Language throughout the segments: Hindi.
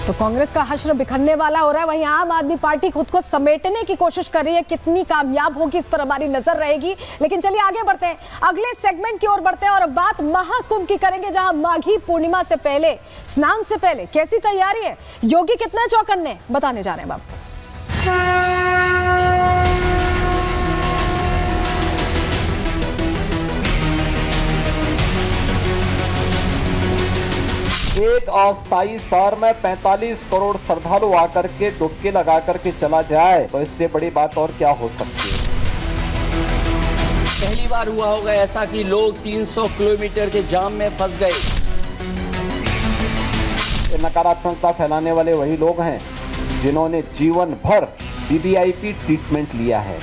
तो कांग्रेस का हश्र बिखरने वाला हो रहा है, वहीं आम आदमी पार्टी खुद को समेटने की कोशिश कर रही है। कितनी कामयाब होगी इस पर हमारी नजर रहेगी। लेकिन चलिए आगे बढ़ते हैं, अगले सेगमेंट की ओर बढ़ते हैं और बात महाकुंभ की करेंगे, जहां माघी पूर्णिमा से पहले, स्नान से पहले कैसी तैयारी है, योगी कितने चौकन्ने, बताने जा रहे हैं बाबू। 1 और 27 बार में 45 करोड़ श्रद्धालु आकर के डुबकी लगा करके चला जाए तो इससे बड़ी बात और क्या हो सकती है। पहली बार हुआ होगा ऐसा कि लोग 300 किलोमीटर के जाम में फंस गए। नकारात्मकता फैलाने वाले वही लोग हैं जिन्होंने जीवन भर वीवीआईपी ट्रीटमेंट लिया है।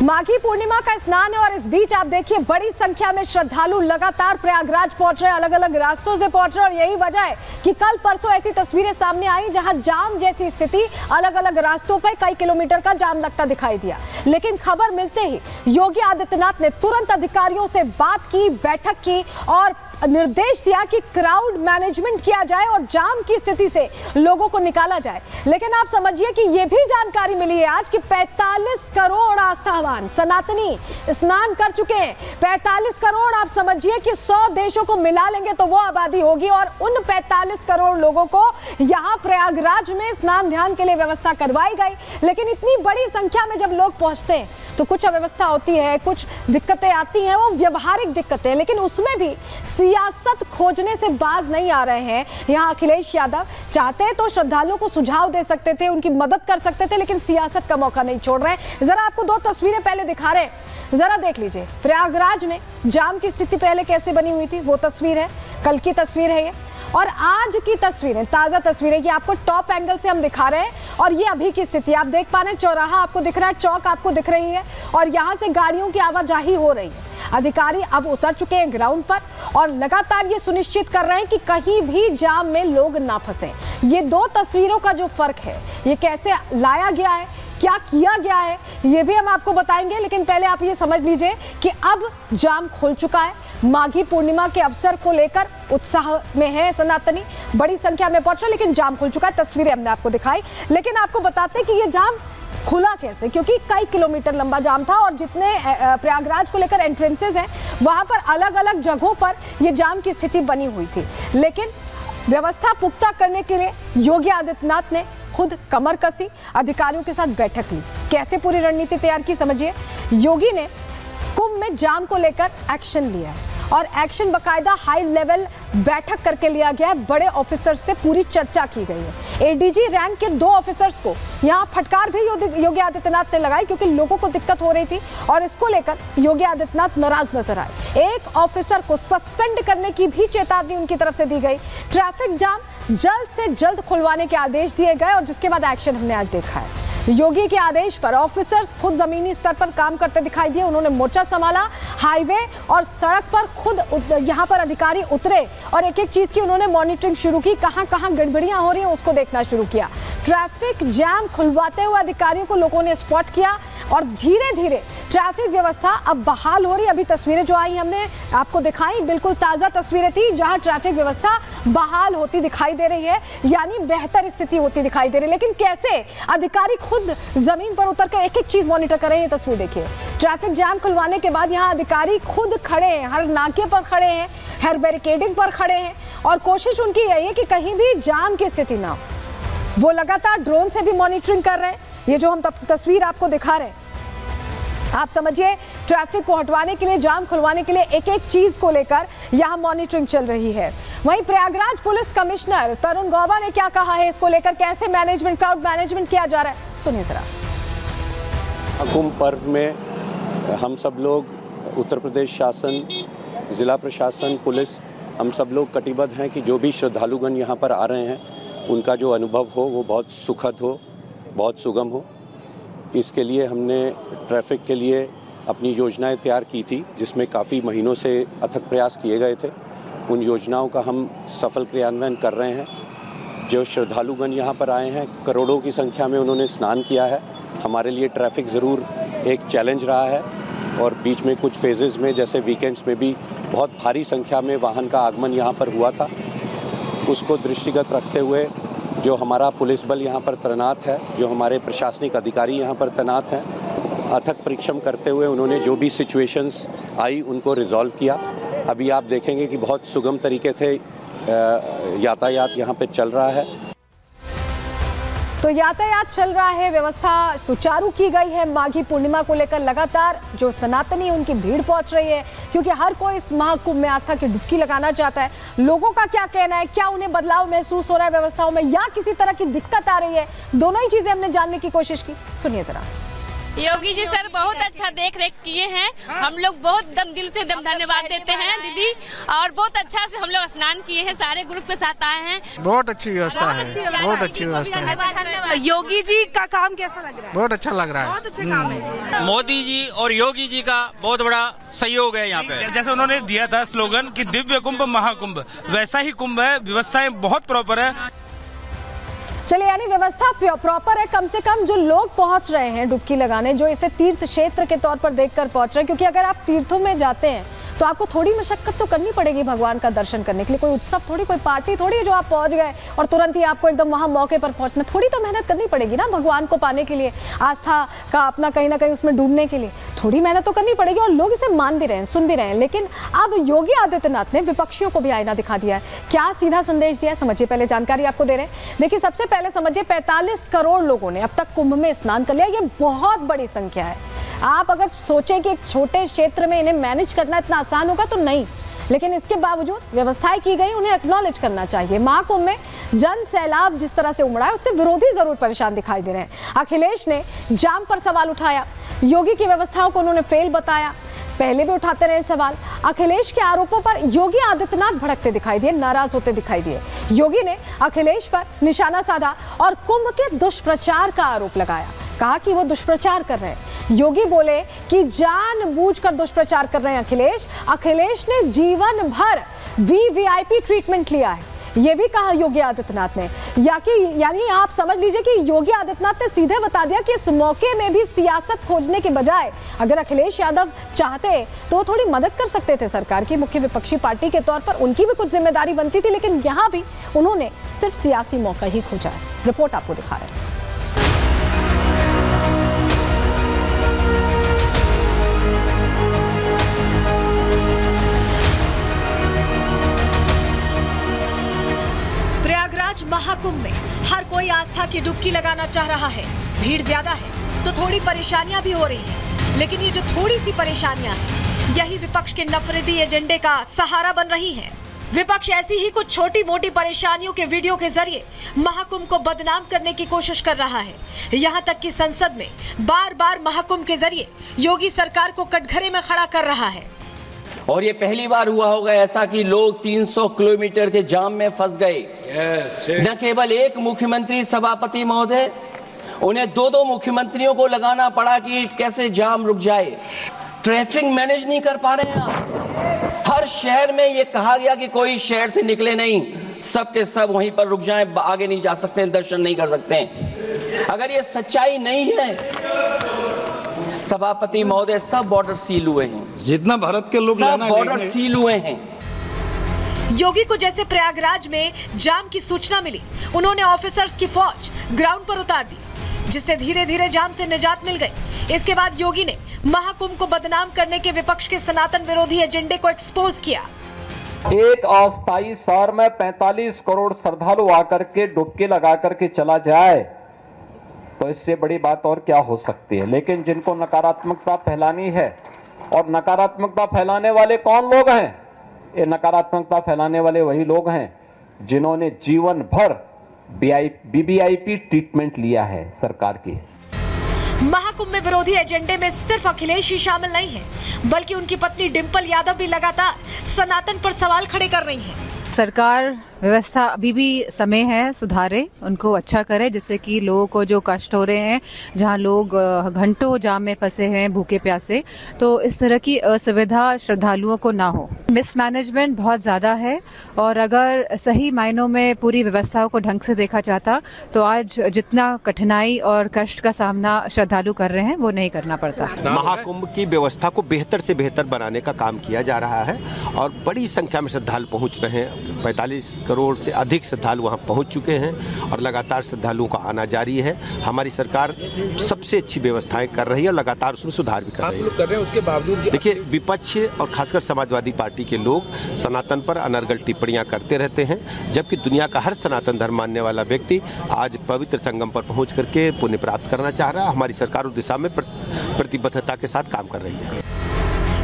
माघी पूर्णिमा का स्नान है और इस बीच आप देखिए बड़ी संख्या में श्रद्धालु लगातार प्रयागराज पहुंच रहे हैं, अलग अलग रास्तों से पहुंच रहे हैं। और यही वजह है कि कल परसों ऐसी तस्वीरें सामने आई जहां जाम जैसी स्थिति, अलग अलग रास्तों पर कई किलोमीटर का जाम लगता दिखाई दिया। लेकिन खबर मिलते ही योगी आदित्यनाथ ने तुरंत अधिकारियों से बात की, बैठक की और निर्देश दिया कि क्राउड मैनेजमेंट किया जाए और जाम की स्थिति से लोगों को निकाला जाए। लेकिन आप समझिए कि यह भी जानकारी मिली है आज कि 45 करोड़ आस्थावान सनातनी स्नान कर चुके हैं। 45 करोड़, आप समझिए कि 100 देशों को मिला लेंगे तो वो आबादी होगी और उन 45 करोड़ लोगों को यहाँ प्रयागराज में स्नान ध्यान के लिए व्यवस्था करवाई गई। लेकिन इतनी बड़ी संख्या में जब लोग पहुंचते हैं तो कुछ अव्यवस्था होती है, कुछ दिक्कतें आती हैं, वो व्यवहारिक दिक्कतें, लेकिन उसमें भी सियासत खोजने से बाज नहीं आ रहे हैं। यहाँ अखिलेश यादव चाहते तो श्रद्धालुओं को सुझाव दे सकते थे, उनकी मदद कर सकते थे, लेकिन सियासत का मौका नहीं छोड़ रहे हैं। जरा आपको 2 तस्वीरें पहले दिखा रहे हैं, जरा देख लीजिए। प्रयागराज में जाम की स्थिति पहले कैसे बनी हुई थी, वो तस्वीर है, कल की तस्वीर है ये, और आज की तस्वीरें, ताजा तस्वीरें ये आपको टॉप एंगल से हम दिखा रहे हैं। और ये अभी की स्थिति आप देख पा रहे हैं, चौराहा आपको दिख रहा है, चौक आपको दिख रही है और यहाँ से गाड़ियों की आवाजाही हो रही है। अधिकारी अब उतर चुके हैं ग्राउंड पर और लगातार ये सुनिश्चित कर रहे हैं कि कहीं भी जाम में लोग ना फंसे। ये 2 तस्वीरों का जो फर्क है, ये कैसे लाया गया है, क्या किया गया है, ये भी हम आपको बताएंगे। लेकिन पहले आप ये समझ लीजिए कि अब जाम खुल चुका है। माघी पूर्णिमा के अवसर को लेकर उत्साह में है सनातनी, बड़ी संख्या में पहुंच रहे, लेकिन जाम खुल चुका है। तस्वीरें हमने आपको दिखाई, लेकिन आपको बताते कि ये जाम खुला कैसे, क्योंकि कई किलोमीटर लंबा जाम था और जितने प्रयागराज को लेकर एंट्रेंसेस हैं वहां पर अलग अलग जगहों पर ये जाम की स्थिति बनी हुई थी। लेकिन व्यवस्था पुख्ता करने के लिए योगी आदित्यनाथ ने खुद कमर कसी, अधिकारियों के साथ बैठक ली। कैसे पूरी रणनीति तैयार की समझिए। योगी ने कुंभ में जाम को लेकर एक्शन लिया है और एक्शन बकायदा हाई लेवल बैठक करके लिया गया है। बड़े ऑफिसर्स से पूरी चर्चा की गई है। एडीजी रैंक के 2 ऑफिसर्स को यहाँ फटकार भी योगी आदित्यनाथ ने लगाई, क्योंकि लोगों को दिक्कत हो रही थी और इसको लेकर योगी आदित्यनाथ नाराज नजर आए। एक ऑफिसर को सस्पेंड करने की भी चेतावनी उनकी तरफ से दी गई। ट्रैफिक जाम जल्द से जल्द खुलवाने के आदेश दिए गए और जिसके बाद एक्शन हमने आज देखा है। योगी के आदेश पर ऑफिसर्स खुद जमीनी स्तर पर काम करते दिखाई दिए। उन्होंने मोर्चा संभाला, हाईवे और सड़क पर खुद यहां पर अधिकारी उतरे और एक एक चीज की उन्होंने मॉनिटरिंग शुरू की। कहां कहां गड़बड़ियां हो रही हैं उसको देखना शुरू किया। ट्रैफिक जैम खुलवाते हुए अधिकारियों को लोगों ने स्पॉट किया और धीरे धीरे ट्रैफिक व्यवस्था अब बहाल हो रही। अभी तस्वीरें जो आई हमने आपको दिखाई, बिल्कुल ताजा तस्वीरें थी जहां ट्रैफिक व्यवस्था बहाल होती दिखाई दे रही है, यानी बेहतर स्थिति होती दिखाई दे रही है। लेकिन कैसे अधिकारी खुद जमीन पर उतरकर एक एक चीज मॉनिटर कर रहे हैं, ये तस्वीर देखिए। ट्रैफिक जैम खुलवाने के बाद यहाँ अधिकारी खुद खड़े हैं, हर नाके पर खड़े हैं, हर बैरिकेडिंग पर खड़े हैं और कोशिश उनकी यही है कि कहीं भी जाम की स्थिति ना हो। वो लगातार ड्रोन से भी मॉनिटरिंग कर रहे हैं। ये जो हम तस्वीर आपको दिखा रहे हैं, आप समझिए ट्रैफिक को हटवाने के लिए, जाम खुलवाने के लिए एक एक चीज को लेकर यहां मॉनिटरिंग चल रही है। वहीं प्रयागराज पुलिस कमिश्नर तरुण गौबा ने क्या कहा है इसको लेकर, कैसे मैनेजमेंट, क्राउड मैनेजमेंट किया जा रहा है, सुनिए जरा। कुंभ पर्व में हम सब लोग, उत्तर प्रदेश शासन, जिला प्रशासन, पुलिस, हम सब लोग कटिबद्ध हैं कि जो भी श्रद्धालुगण यहाँ पर आ रहे हैं उनका जो अनुभव हो वो बहुत सुखद हो, बहुत सुगम हो। इसके लिए हमने ट्रैफिक के लिए अपनी योजनाएं तैयार की थी, जिसमें काफ़ी महीनों से अथक प्रयास किए गए थे। उन योजनाओं का हम सफल क्रियान्वयन कर रहे हैं। जो श्रद्धालुगण यहाँ पर आए हैं, करोड़ों की संख्या में उन्होंने स्नान किया है। हमारे लिए ट्रैफिक ज़रूर एक चैलेंज रहा है और बीच में कुछ फेजेस में, जैसे वीकेंड्स में भी बहुत भारी संख्या में वाहन का आगमन यहाँ पर हुआ था। उसको दृष्टिगत रखते हुए जो हमारा पुलिस बल यहाँ पर तैनात है, जो हमारे प्रशासनिक अधिकारी यहाँ पर तैनात हैं, अथक परिश्रम करते हुए उन्होंने जो भी सिचुएशंस आई उनको रिजॉल्व किया। अभी आप देखेंगे कि बहुत सुगम तरीके से यातायात यहाँ पे चल रहा है। तो यातायात चल रहा है, व्यवस्था सुचारू की गई है। माघी पूर्णिमा को लेकर लगातार जो सनातनी उनकी भीड़ पहुंच रही है, क्योंकि हर कोई इस महाकुंभ में आस्था की डुबकी लगाना चाहता है। लोगों का क्या कहना है, क्या उन्हें बदलाव महसूस हो रहा है व्यवस्थाओं में, या किसी तरह की दिक्कत आ रही है, दोनों ही चीजें हमने जानने की कोशिश की। सुनिए जरा। योगी जी सर बहुत अच्छा देख रेख किए हैं। हम लोग बहुत दिल से धन्यवाद देते हैं दीदी, और बहुत अच्छा से हम लोग स्नान किए हैं, सारे ग्रुप के साथ आए हैं। बहुत अच्छी व्यवस्था है, बहुत अच्छी व्यवस्था है। योगी जी का काम कैसा लग रहा है? बहुत अच्छा लग रहा है, बहुत अच्छा काम है। मोदी जी और योगी जी का बहुत बड़ा सहयोग है यहाँ पे। जैसे उन्होंने दिया था स्लोगन कि दिव्य कुंभ महाकुंभ, वैसा ही कुंभ है। व्यवस्थाएं बहुत प्रॉपर है। चलिए, यानी व्यवस्था प्रॉपर है। कम से कम जो लोग पहुंच रहे हैं डुबकी लगाने, जो इसे तीर्थ क्षेत्र के तौर पर देखकर पहुंच रहे हैं, क्योंकि अगर आप तीर्थों में जाते हैं तो आपको थोड़ी मशक्कत तो करनी पड़ेगी भगवान का दर्शन करने के लिए। कोई उत्सव थोड़ी, कोई पार्टी थोड़ी है जो आप पहुंच गए और तुरंत ही आपको एकदम वहां मौके पर पहुंचना। थोड़ी तो मेहनत करनी पड़ेगी ना भगवान को पाने के लिए, आस्था का अपना कहीं ना कहीं उसमें डूबने के लिए थोड़ी मेहनत तो करनी पड़ेगी। और लोग इसे मान भी रहे हैं, सुन भी रहे हैं। लेकिन अब योगी आदित्यनाथ ने विपक्षियों को भी आईना दिखा दिया है। क्या सीधा संदेश दिया है, समझिए। पहले जानकारी आपको दे रहे हैं। देखिए, सबसे पहले समझिए, 45 करोड़ लोगों ने अब तक कुंभ में स्नान कर लिया। ये बहुत बड़ी संख्या है। आप अगर सोचें कि एक छोटे क्षेत्र में इन्हें मैनेज करना इतना आसान होगा तो नहीं, लेकिन इसके बावजूद व्यवस्थाएं की गई, उन्हें एक्नॉलेज करना चाहिए। महाकुंभ में जन सैलाब जिस तरह से उमड़ा है, उससे विरोधी जरूर परेशान दिखाई दे रहे हैं। अखिलेश ने जाम पर सवाल उठाया, योगी की व्यवस्थाओं को उन्होंने फेल बताया। पहले भी उठाते रहे सवाल। अखिलेश के आरोपों पर योगी आदित्यनाथ भड़कते दिखाई दिए, नाराज होते दिखाई दिए। योगी ने अखिलेश पर निशाना साधा और कुंभ के दुष्प्रचार का आरोप लगाया। कहा कि वो दुष्प्रचार कर रहे हैं। योगी बोले कि जानबूझकर दुष्प्रचार कर रहे हैं अखिलेश। अखिलेश ने जीवन भर वीवीआईपी ट्रीटमेंट लिया है, ये भी कहा योगी आदित्यनाथ ने। यानी आप समझ लीजिए कि योगी आदित्यनाथ ने सीधे बता दिया कि इस मौके में भी सियासत खोजने के बजाय अगर अखिलेश यादव चाहते तो थोड़ी मदद कर सकते थे सरकार की। मुख्य विपक्षी पार्टी के तौर पर उनकी भी कुछ जिम्मेदारी बनती थी, लेकिन यहां भी उन्होंने सिर्फ सियासी मौका ही खोजा है। रिपोर्ट आपको दिखा रहे हैं। प्रयागराज महाकुंभ में हर कोई आस्था की डुबकी लगाना चाह रहा है। भीड़ ज्यादा है तो थोड़ी परेशानियां भी हो रही हैं, लेकिन ये जो थोड़ी सी परेशानियां हैं, यही विपक्ष के नफरती एजेंडे का सहारा बन रही हैं। विपक्ष ऐसी ही कुछ छोटी मोटी परेशानियों के वीडियो के जरिए महाकुंभ को बदनाम करने की कोशिश कर रहा है। यहाँ तक कि संसद में बार बार महाकुंभ के जरिए योगी सरकार को कटघरे में खड़ा कर रहा है। और ये पहली बार हुआ होगा ऐसा कि लोग 300 किलोमीटर के जाम में फंस गए। न केवल एक मुख्यमंत्री सभापति महोदय, उन्हें 2-2 मुख्यमंत्रियों को लगाना पड़ा कि कैसे जाम रुक जाए। ट्रैफिक मैनेज नहीं कर पा रहे हैं आप। हर शहर में ये कहा गया कि कोई शहर से निकले नहीं, सब के सब वहीं पर रुक जाएं, आगे नहीं जा सकते, दर्शन नहीं कर सकते। अगर ये सच्चाई नहीं है, सभापति महोदय, सब बॉर्डर सील हुए हैं। जितना भारत के लोग सब बॉर्डर सील हुए हैं। योगी को जैसे प्रयागराज में जाम की सूचना मिली, उन्होंने ऑफिसर्स की फौज ग्राउंड पर उतार दी, जिससे धीरे धीरे जाम से निजात मिल गई। इसके बाद योगी ने महाकुंभ को बदनाम करने के विपक्ष के सनातन विरोधी एजेंडे को एक्सपोज किया। एक अस्थायी शहर में 45 करोड़ श्रद्धालु आकर के डुबकी लगा करके चला जाए तो इससे बड़ी बात और क्या हो सकती है। लेकिन जिनको नकारात्मकता फैलानी है, और नकारात्मकता फैलाने वाले कौन लोग हैं? ये नकारात्मकता फैलाने वाले वही लोग हैं जिन्होंने जीवन भर वीवीआईपी ट्रीटमेंट लिया है सरकार की। महाकुंभ में विरोधी एजेंडे में सिर्फ अखिलेश ही शामिल नहीं है, बल्कि उनकी पत्नी डिंपल यादव भी लगातार सनातन पर सवाल खड़े कर रही हैं। सरकार व्यवस्था अभी भी समय है सुधारे, उनको अच्छा करे, जिससे कि लोगों को जो कष्ट हो रहे हैं, जहां लोग घंटों जाम में फंसे हैं भूखे प्यासे, तो इस तरह की असुविधा श्रद्धालुओं को ना हो। मिसमैनेजमेंट बहुत ज़्यादा है और अगर सही मायनों में पूरी व्यवस्थाओं को ढंग से देखा जाता तो आज जितना कठिनाई और कष्ट का सामना श्रद्धालु कर रहे हैं वो नहीं करना पड़ता। महाकुंभ की व्यवस्था को बेहतर से बेहतर बनाने का काम किया जा रहा है और बड़ी संख्या में श्रद्धालु पहुंच रहे हैं। 45 करोड़ से अधिक श्रद्धालु वहां पहुंच चुके हैं और लगातार श्रद्धालुओं का आना जारी है। हमारी सरकार सबसे अच्छी व्यवस्थाएं कर रही है और लगातार उसमें सुधार भी कर रही है। उसके बावजूद देखिए, विपक्ष और खासकर समाजवादी पार्टी के लोग सनातन पर अनर्गल टिप्पणियां करते रहते हैं, जबकि दुनिया का हर सनातन धर्म मानने वाला व्यक्ति आज पवित्र संगम पर पहुंच करके पुण्य प्राप्त करना चाह रहा है। हमारी सरकार उस दिशा में प्रतिबद्धता के साथ काम कर रही है।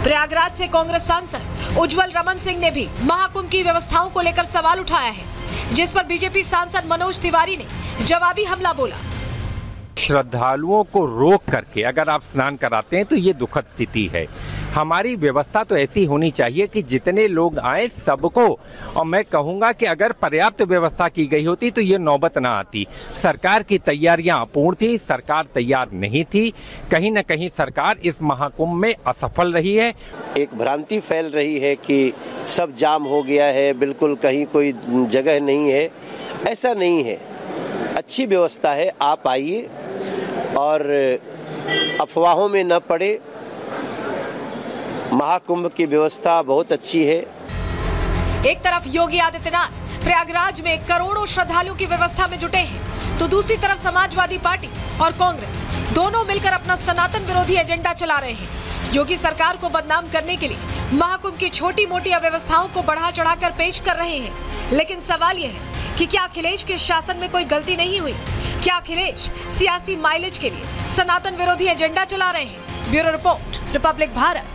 प्रयागराज से कांग्रेस सांसद उज्जवल रमन सिंह ने भी महाकुंभ की व्यवस्थाओं को लेकर सवाल उठाया है, जिस पर बीजेपी सांसद मनोज तिवारी ने जवाबी हमला बोला। श्रद्धालुओं को रोक करके अगर आप स्नान कराते हैं तो ये दुखद स्थिति है। हमारी व्यवस्था तो ऐसी होनी चाहिए कि जितने लोग आए सबको, और मैं कहूँगा कि अगर पर्याप्त व्यवस्था की गई होती तो ये नौबत ना आती। सरकार की तैयारियां अपूर्ण थी, सरकार तैयार नहीं थी, कहीं न कहीं सरकार इस महाकुंभ में असफल रही है। एक भ्रांति फैल रही है कि सब जाम हो गया है, बिल्कुल कहीं कोई जगह नहीं है। ऐसा नहीं है, अच्छी व्यवस्था है। आप आइए और अफवाहों में न पड़े। महाकुंभ की व्यवस्था बहुत अच्छी है। एक तरफ योगी आदित्यनाथ प्रयागराज में करोड़ों श्रद्धालुओं की व्यवस्था में जुटे हैं, तो दूसरी तरफ समाजवादी पार्टी और कांग्रेस दोनों मिलकर अपना सनातन विरोधी एजेंडा चला रहे हैं। योगी सरकार को बदनाम करने के लिए महाकुंभ की छोटी मोटी अव्यवस्थाओं को बढ़ा चढ़ाकर पेश कर रहे हैं। लेकिन सवाल यह है कि क्या अखिलेश के शासन में कोई गलती नहीं हुई? क्या अखिलेश सियासी माइलेज के लिए सनातन विरोधी एजेंडा चला रहे हैं? Bureau report, Republic Bharat.